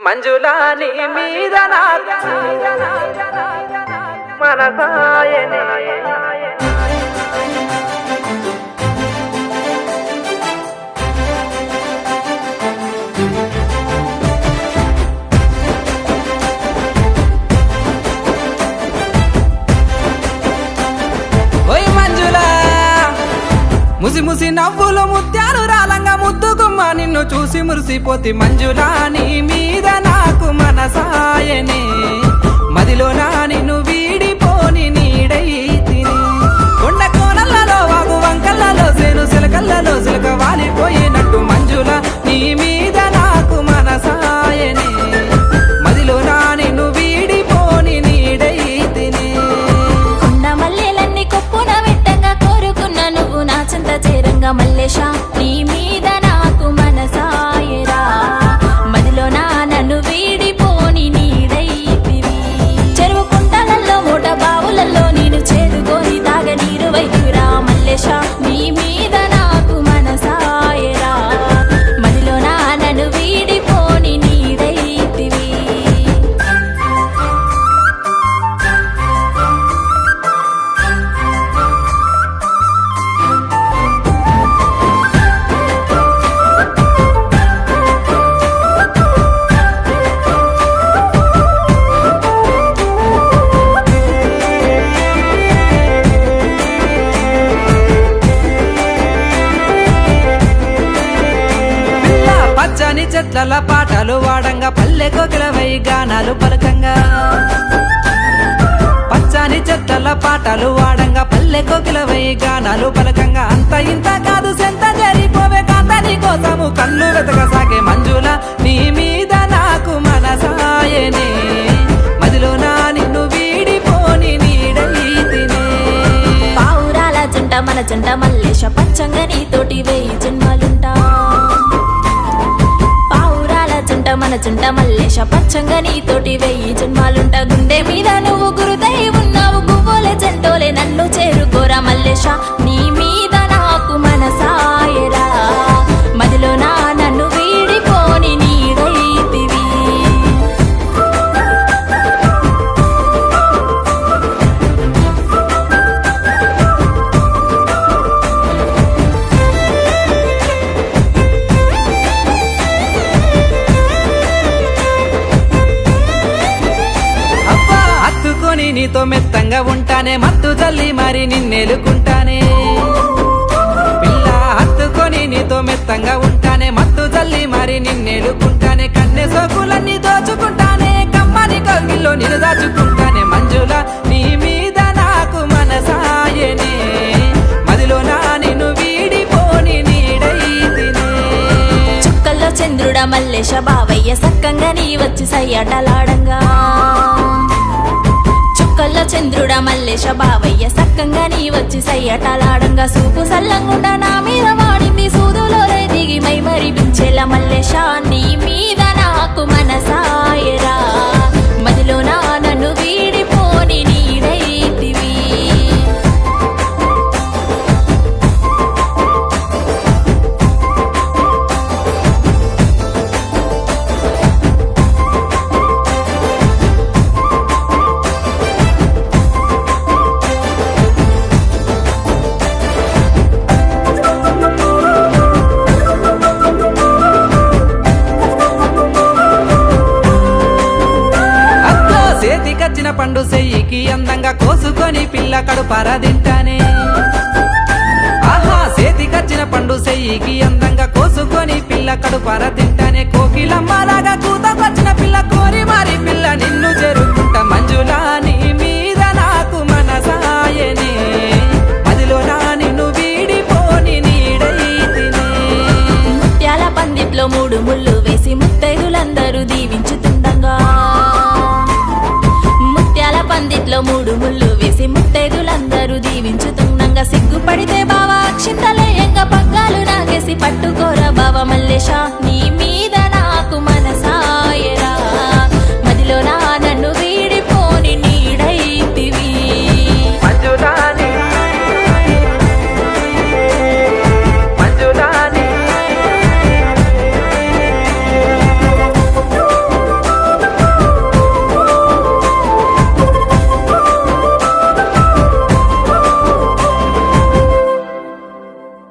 మంజులా నీ మీద మనసాయనే ఓయ్ మంజులా ముసి ముసి నవ్వులు ముత్యాలు రాలంగా ముద్దుగుమ్మ నిన్ను చూసి మురిసిపోతి మంజులా నీ మీద నాకు మనసాయనే మదిలో నా నిన్ను వీడిపోని నీడై తిని కొండ కోనల్లలో వాగు వంకల్లలో సేను సిలకల్లలో సిలక వాలిపోయినట్టు మంజులా నీ మీద నాకు మనసాయనే మదిలో నా నిన్ను వీడిపోని నీడై తిని కొండ మల్లెలన్నీ కొప్పున వెట్టంగా కోరుకున్న నువ్వు నా చింత చేరంగా మల్లేశా నీ మీద నాకు మనసాయరా మదిలో నా నన్ను వీడిపోని నీడైతివి చెరువు కుంటలలో మూట బావులలో నేను చేరుకొని తాగ నీరు వైపురా మల్లేశా నీ మీద నాకు మనసాయరా మదిలో నా నన్ను వీడిపోని నీడైతివి పచ్చని చెట్ల పాటలు వాడంగా పల్లె కోకిలవై గానాలు పలకంగా పచ్చని చెట్ల పాటలు వాడంగా పల్లె కోకిలవై గానాలు పలకంగా అంత ఇంత కాదు సెంత జరిపోవే కాంతాని కోసము కన్ను వెతకసాగే మంజుల నీ మీద నాకు మనసాయనే మదిలో నా నిన్ను వీడిపోని నీడైతినే పావురాల జంట మన జంట మల్లేశ పచ్చంగా నీతోటి వేయి జన్మలుంటా పావురాల జంట మన జంట మల్లేశ పచ్చంగా నీతోటి వేయి జన్మాలుంటా గుండె మీద నువ్వు గురుదై ఉన్నావు గువ్వోలే జంటోలే నన్ను చేరుకోరా మల్లేశ నీ మీద నాకు మనసాయరా మదిలో నా నన్ను వీడిపోని నీడైతివి అబ్బా హత్తుకొని నీతో మెత్తంగా ఉంటానే మత్తు జల్లి మరి నిన్నెలుకుంటానే పిల్ల హత్తుకొని నీతో మెత్తంగా ఉంటానే మత్తు జల్లి మరి నిన్నెలుకుంటానే కన్నె సోకులన్నీ దోచుకుంటానే కమ్మని కౌగిల్లో నిన్ను దాచుకుంటానే మంజుల నీ మీద నాకు మనసాయనే మదిలో నా నిన్ను వీడిపోని నీడైతినే చుక్కల్లో చంద్రుడ మల్లేశ బావయ్య సక్కంగా నీ వచ్చి సయ్యాటలాడంగా చుక్కల్లో చంద్రుడ మల్లేశ బావయ్య సక్కంగా నీ వచ్చి సయ్యాటలాడంగా సూపు సల్లంగుండా నా మీద వాడింది సూదులో దిగి మై మరిపించేలా మల్లేశ నీ మీద నాకు మనసాయరా మదిలో నా నన్ను వీడిపోని నీడైతివి అత్తో చేతికచ్చిన పండు చెయ్యికి అందంగా కోసుకొని పిల్ల కడుపార తింటానే ఆహా చేతికచ్చిన పండు చెయ్యికి అందంగా కోసుకొని పిల్ల కడుపార తింటానే కోకిలమ్మలాగా కూతకొచ్చిన పిల్ల కోరి మారి పిల్ల నిన్ను చేరుకుంటా మంజులా నీ మీద నాకు మనసాయనే మదిలో నా నిన్ను వీడిపోని నీడైతినే ముత్యాల పందిట్లో మూడు ముళ్ళు వేసి ముత్తైదులందరూ దీవించుతుండగా ముత్యాల పందిట్లో మూడు ముళ్ళు వేసి ముత్తైదులందరూ దీవించుతుండగా సిగ్గుపడితే బావా అక్షింతలేయంగా పగ్గాలు నాగేసి పట్టుకోరా బావ మల్లేశ నీ మీద